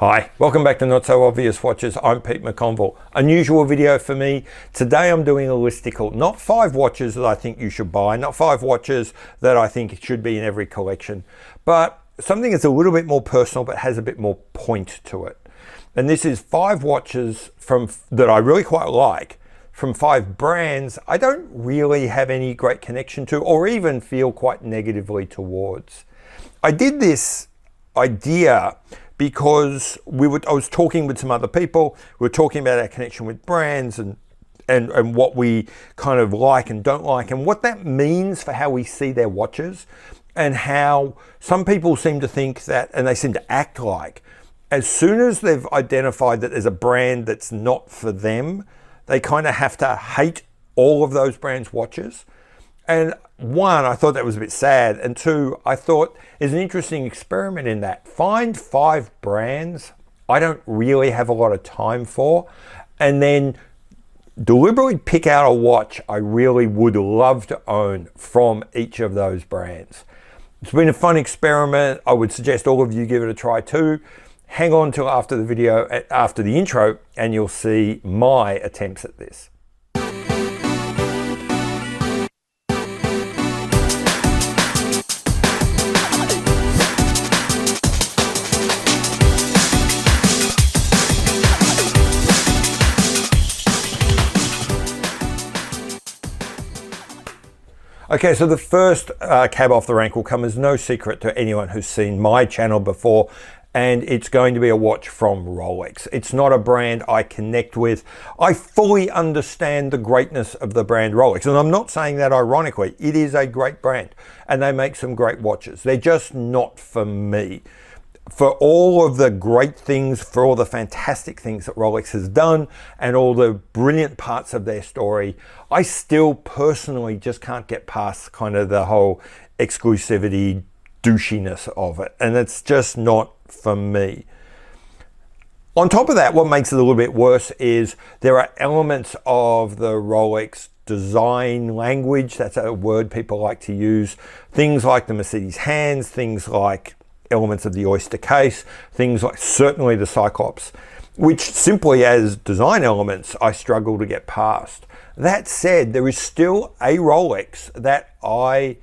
Hi, welcome back to Not So Obvious Watches. I'm Pete McConville. Unusual video for me. Today I'm doing a listicle, not 5 watches that I think you should buy, not 5 watches that I think should be in every collection, but something that's a little bit more personal but has a bit more point to it. And this is 5 watches that I really quite like, from 5 brands I don't really have any great connection to or even feel quite negatively towards. I did this idea because I was talking with some other people. We were talking about our connection with brands and what we kind of like and don't like, and what that means for how we see their watches, and how some people seem to think that, and they seem to act like, as soon as they've identified that there's a brand that's not for them, they kind of have to hate all of those brands' watches. And one, I thought that was a bit sad. And two, I thought there's an interesting experiment in that. Find 5 brands I don't really have a lot of time for, and then deliberately pick out a watch I really would love to own from each of those brands. It's been a fun experiment. I would suggest all of you give it a try too. Hang on till after the video, after the intro, and you'll see my attempts at this. Okay, so the first cab off the rank will come as no secret to anyone who's seen my channel before, and it's going to be a watch from Rolex. It's not a brand I connect with. I fully understand the greatness of the brand Rolex, and I'm not saying that ironically. It is a great brand, and they make some great watches. They're just not for me. For all of the great things, for all the fantastic things that Rolex has done and all the brilliant parts of their story, I still personally just can't get past kind of the whole exclusivity douchiness of it. And it's just not for me. On top of that, what makes it a little bit worse is there are elements of the Rolex design language. That's a word people like to use. Things like the Mercedes hands, things like elements of the oyster case, things like certainly the Cyclops, which simply as design elements I struggle to get past. That said, there is still a Rolex that I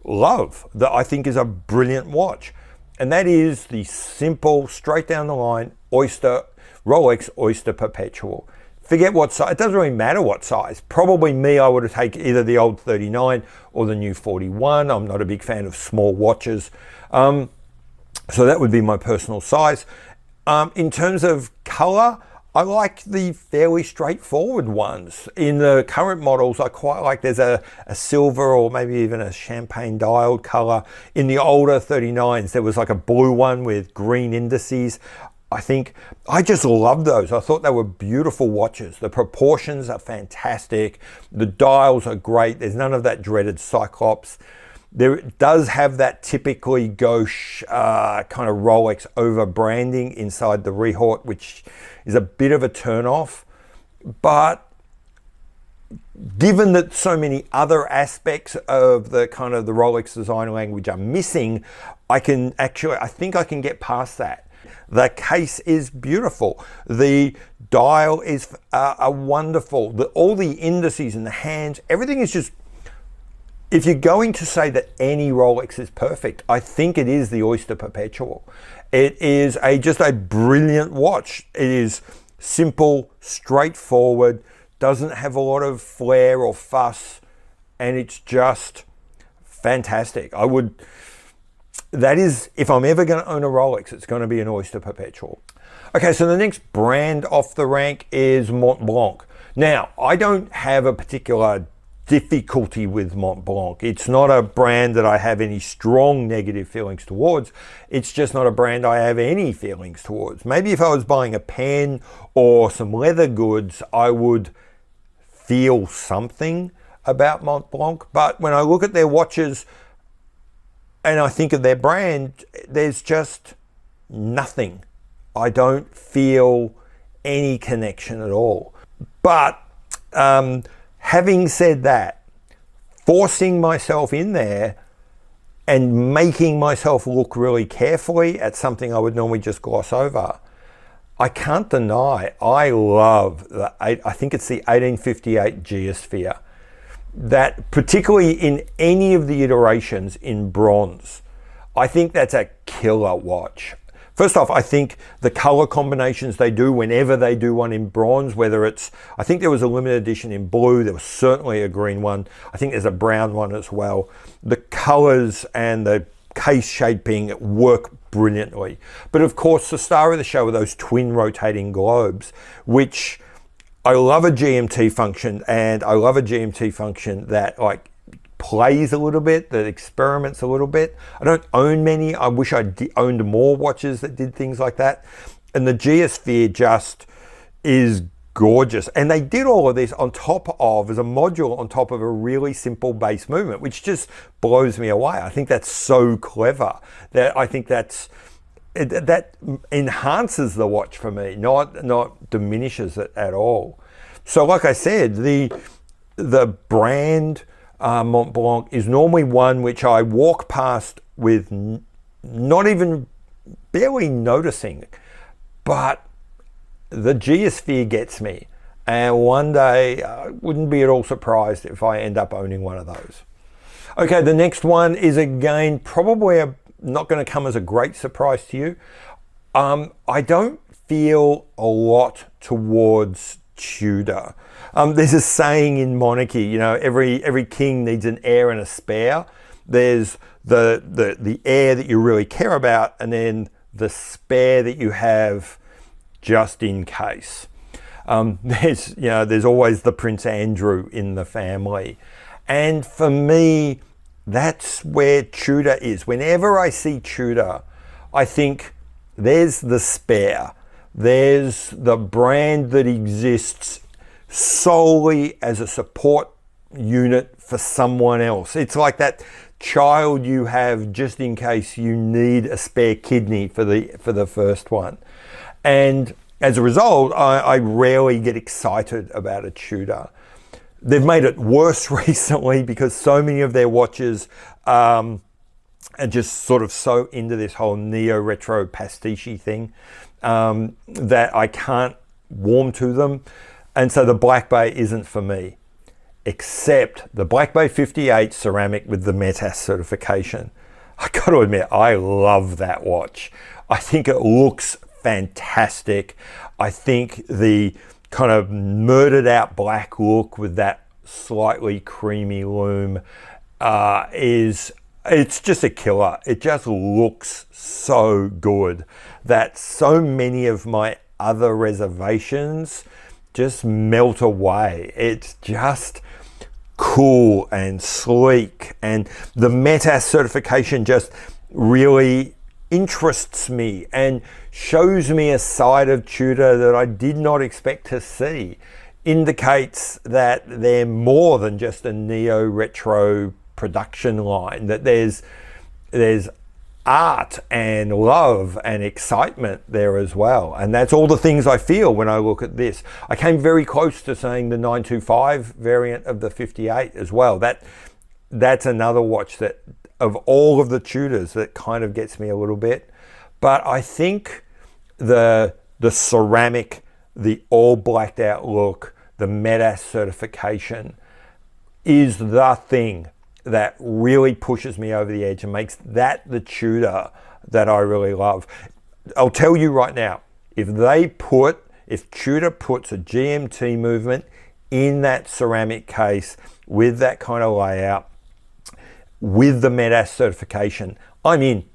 love, that I think is a brilliant watch, and that is the simple, straight down the line Rolex Oyster Perpetual. Forget what size, it doesn't really matter what size. Probably me, I would have taken either the old 39 or the new 41. I'm not a big fan of small watches. So that would be my personal size. In terms of color, I like the fairly straightforward ones. In the current models, I quite like there's a silver or maybe even a champagne dialed color. In the older 39s, there was like a blue one with green indices. I just love those. I thought they were beautiful watches. The proportions are fantastic. The dials are great. There's none of that dreaded Cyclops. There does have that typically gauche kind of Rolex over branding inside the Rehort, which is a bit of a turn-off. But given that so many other aspects of the kind of the Rolex design language are missing, I think I can get past that. The case is beautiful. The dial is wonderful. All the indices and the hands, everything is just. If you're going to say that any Rolex is perfect, I think it is the Oyster Perpetual. It is just a brilliant watch. It is simple, straightforward, doesn't have a lot of flair or fuss, and it's just fantastic. That is, if I'm ever going to own a Rolex, it's going to be an Oyster Perpetual. Okay, so the next brand off the rank is Mont Blanc. Now, I don't have a particular difficulty with Mont Blanc. It's not a brand that I have any strong negative feelings towards. It's just not a brand I have any feelings towards. Maybe if I was buying a pen or some leather goods, I would feel something about Mont Blanc. But when I look at their watches and I think of their brand, there's just nothing. I don't feel any connection at all. But having said that, forcing myself in there, and making myself look really carefully at something I would normally just gloss over, I can't deny I love I think it's the 1858 Geosphere. That, particularly in any of the iterations in bronze, I think that's a killer watch. First off, I think the color combinations they do whenever they do one in bronze, whether it's, I think there was a limited edition in blue, there was certainly a green one, I think there's a brown one as well. The colors and the case shaping work brilliantly. But of course, the star of the show are those twin rotating globes, which I love a GMT function, and I love a GMT function that like plays a little bit, that experiments a little bit. I don't own many. I wish I owned more watches that did things like that. And the Geosphere just is gorgeous. And they did all of this on top of, as a module on top of a really simple base movement, which just blows me away. I think that's so clever. That I think that enhances the watch for me, not diminishes it at all. So like I said, the brand Mont Blanc is normally one which I walk past with not even barely noticing, but the Geosphere gets me, and one day I wouldn't be at all surprised if I end up owning one of those. Okay, the next one is again probably not going to come as a great surprise to you. I don't feel a lot towards Tudor. There's a saying in monarchy, you know, every king needs an heir and a spare. There's the heir that you really care about, and then the spare that you have just in case. There's always the Prince Andrew in the family, and for me, that's where Tudor is. Whenever I see Tudor, I think there's the spare. There's the brand that exists solely as a support unit for someone else. It's like that child you have just in case you need a spare kidney for the first one. And as a result, I rarely get excited about a Tudor. They've made it worse recently because so many of their watches are just sort of so into this whole neo-retro pastiche thing that I can't warm to them. And so the Black Bay isn't for me, except the Black Bay 58 ceramic with the METAS certification. I got to admit, I love that watch. I think it looks fantastic. I think the kind of murdered out black look with that slightly creamy lume it's just a killer. It just looks so good that so many of my other reservations just melt away. It's just cool and sleek, and the METAS certification just really interests me and shows me a side of Tudor that I did not expect to see. Indicates that they're more than just a neo-retro production line, that there's art and love and excitement there as well. And that's all the things I feel when I look at this. I came very close to saying the 925 variant of the 58 as well. That's another watch that, of all of the Tudors, that kind of gets me a little bit. But I think the ceramic, the all blacked out look, the METAS certification is the thing that really pushes me over the edge and makes that the Tudor that I really love. I'll tell you right now, if Tudor puts a GMT movement in that ceramic case with that kind of layout, with the METAS certification, I'm in.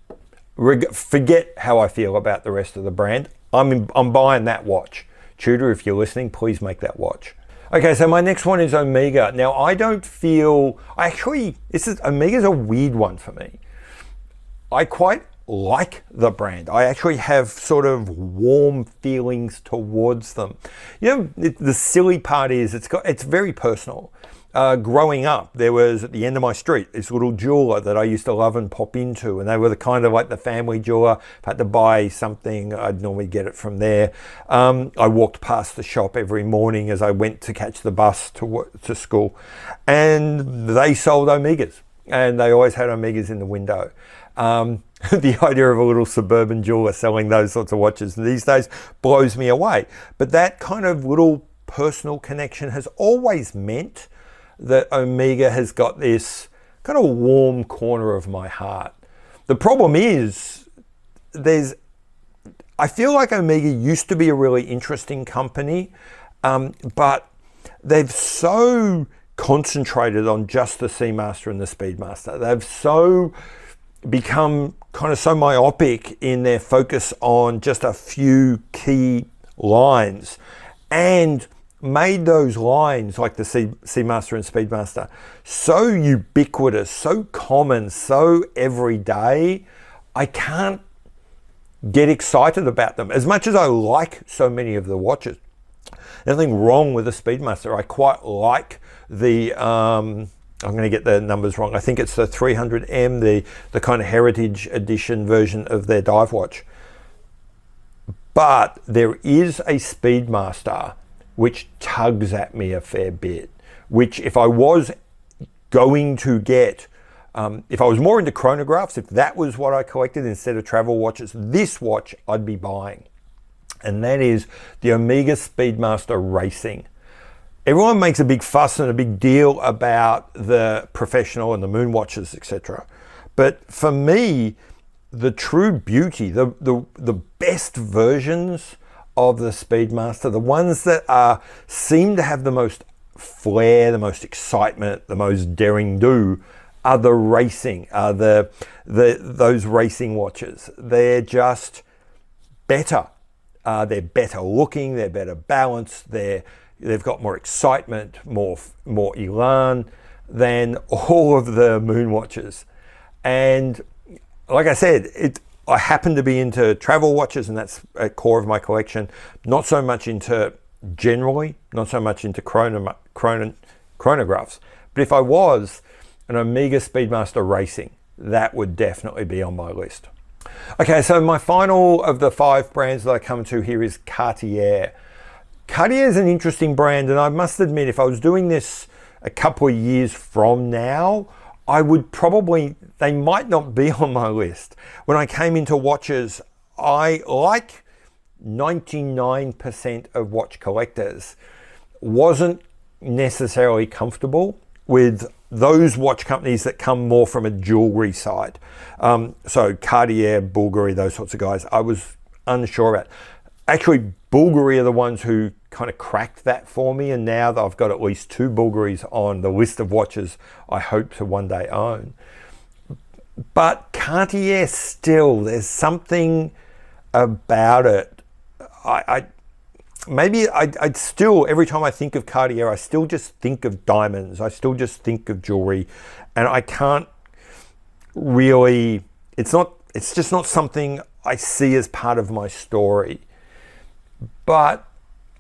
Forget how I feel about the rest of the brand. I'm buying that watch. Tudor, if you're listening, please make that watch. Okay, so my next one is Omega. Now, Omega's a weird one for me. I quite like the brand. I actually have sort of warm feelings towards them. You know, the silly part is it's very personal. Growing up, there was at the end of my street this little jeweler that I used to love and pop into, and they were the kind of like the family jeweler. If I had to buy something, I'd normally get it from there. I walked past the shop every morning as I went to catch the bus to school, and they sold Omegas. and they always had Omegas in the window. The idea of a little suburban jeweler selling those sorts of watches these days blows me away. But that kind of little personal connection has always meant that Omega has got this kind of warm corner of my heart. The problem is, I feel like Omega used to be a really interesting company, but they've so concentrated on just the Seamaster and the Speedmaster. They've so become kind of so myopic in their focus on just a few key lines, and made those lines like the Seamaster and Speedmaster so ubiquitous, so common, so everyday. I can't get excited about them as much as I like so many of the watches. Nothing wrong with the Speedmaster. I quite like the I'm going to get the numbers wrong. I think it's the 300M, the kind of heritage edition version of their dive watch. But there is a Speedmaster which tugs at me a fair bit, which if I was going to get, if I was more into chronographs, if that was what I collected instead of travel watches, this watch I'd be buying. And that is the Omega Speedmaster Racing. Everyone makes a big fuss and a big deal about the professional and the moon watches, etc. But for me, the true beauty, the best versions of the Speedmaster, the ones that seem to have the most flair, the most excitement, the most daring do, are the racing, are those racing watches. They're just better. They're better looking, they're better balanced, they've got more excitement, more elan than all of the moon watches. And like I said, I happen to be into travel watches, and that's a core of my collection. Not so much into chronographs. But if I was, an Omega Speedmaster Racing, that would definitely be on my list. Okay, so my final of the 5 brands that I come to here is Cartier. Cartier is an interesting brand, and I must admit, if I was doing this a couple of years from now, they might not be on my list. When I came into watches, I, like 99% of watch collectors, wasn't necessarily comfortable with those watch companies that come more from a jewelry side. So Cartier, Bulgari, those sorts of guys, I was unsure about. Actually, Bulgari are the ones who kind of cracked that for me, and now that I've got at least 2 Bulgaris on the list of watches I hope to one day own. But Cartier still, there's something about it. I'd still, every time I think of Cartier, I still just think of diamonds. I still just think of jewelry, and I can't really, it's just not something I see as part of my story. But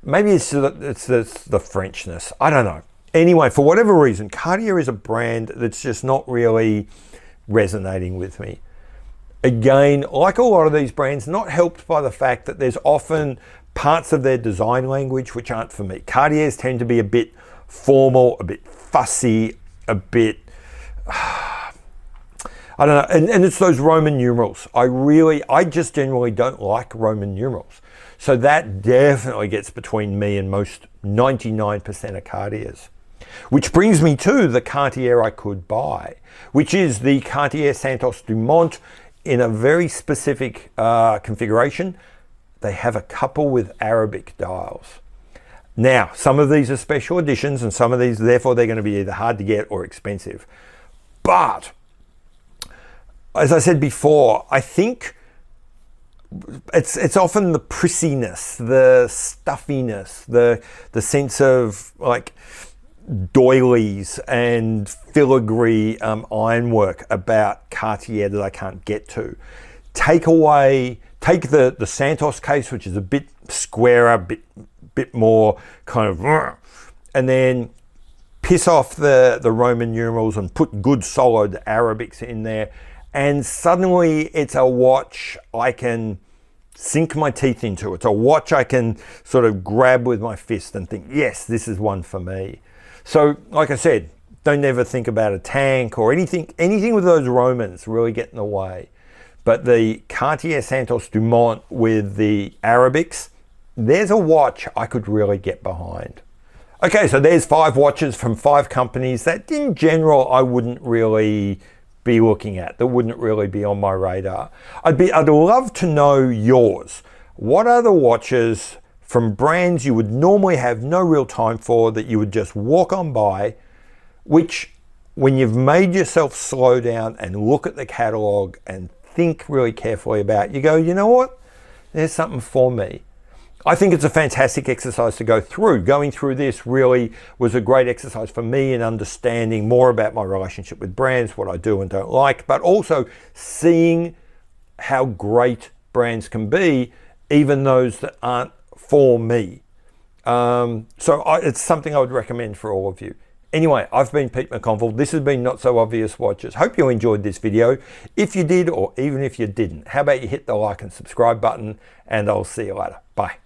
maybe it's the Frenchness. I don't know. Anyway, for whatever reason, Cartier is a brand that's just not really resonating with me. Again, like a lot of these brands, not helped by the fact that there's often parts of their design language which aren't for me. Cartiers tend to be a bit formal, a bit fussy, a bit, I don't know, and it's those Roman numerals. I just generally don't like Roman numerals. So that definitely gets between me and most 99% of Cartiers. Which brings me to the Cartier I could buy, which is the Cartier Santos Dumont in a very specific configuration. They have a couple with Arabic dials. Now, some of these are special editions, and some of these, therefore, they're going to be either hard to get or expensive. But, as I said before, I think it's often the prissiness, the stuffiness, the sense of like doilies and filigree ironwork about Cartier that I can't get to. Take the Santos case, which is a bit squarer, bit more kind of, and then piss off the Roman numerals and put good solid Arabics in there, and suddenly it's a watch I can sink my teeth into. It's a watch I can sort of grab with my fist and think, yes, this is one for me. So, like I said, don't ever think about a tank or anything with those Romans really get in the way. But the Cartier Santos Dumont with the Arabics, there's a watch I could really get behind. Okay, so there's 5 watches from 5 companies that in general I wouldn't really be looking at, that wouldn't really be on my radar. I'd love to know yours. What are the watches from brands you would normally have no real time for, that you would just walk on by, which when you've made yourself slow down and look at the catalog and think really carefully about, you go, you know what, there's something for me. I think it's a fantastic exercise to go through. Going through this really was a great exercise for me in understanding more about my relationship with brands, what I do and don't like, but also seeing how great brands can be, even those that aren't for me. It's something I would recommend for all of you. Anyway, I've been Pete McConville. This has been Not So Obvious Watches. Hope you enjoyed this video. If you did, or even if you didn't, how about you hit the like and subscribe button, and I'll see you later. Bye.